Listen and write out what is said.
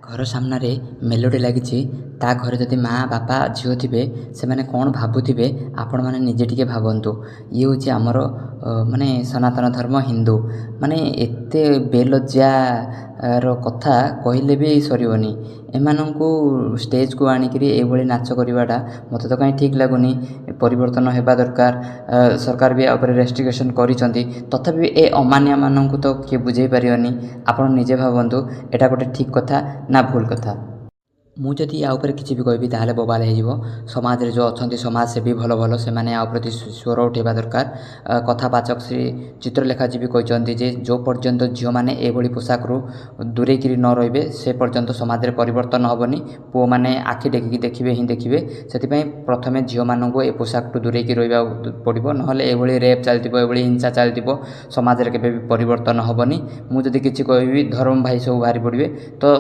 घर सामने मेलोडी लगी ता घरे जदि माँ बापा झील थे से मैंने कौन भावुवे आपण मैंने निजे टे भावतु। ये हूँ आमर माने सनातन धर्म हिंदू माने एते बेलज्जा कथा कहले भी सरबनी। एमानंकु स्टेज को आणिकी ये नाच करवाटा मत तो कहीं ठीक लगुनि। परिवर्तन होगा दरकार। सरकार भी आप रेस्ट्रिक्शन करिसेंती तथापि ए अमानिया मानंकु तो किए बुझे पारिबनी। आपण निजे भावतु एटा गोटे ठीक कथा ना भूल कथा। मुझे या किसी भी कहबी ताहले बबाल हो समाज रे जो अच्छा समाजसेवी भल भल से मैंने प्रति स्वर उठेबा दरकार। कथावाचक श्री चित्रलेखा जी भी कहते जे जो पर्यंत झील मैंने ये पोशाक रू दूरे कि न रे से पर्यंत समाज रे परिवर्तन हेनी। पु मैंने आखि टेकिकी देखिए ही देखिए से प्रथमे झील मानू ए पोशाक टू दूरे रहा पड़ो ना ये रेप चलती ये हिंसा चलती समाज रे केबे भी परिवर्तन हेनी। मुझे किसी कहबी धर्म भाई सब बाहरी पड़े तो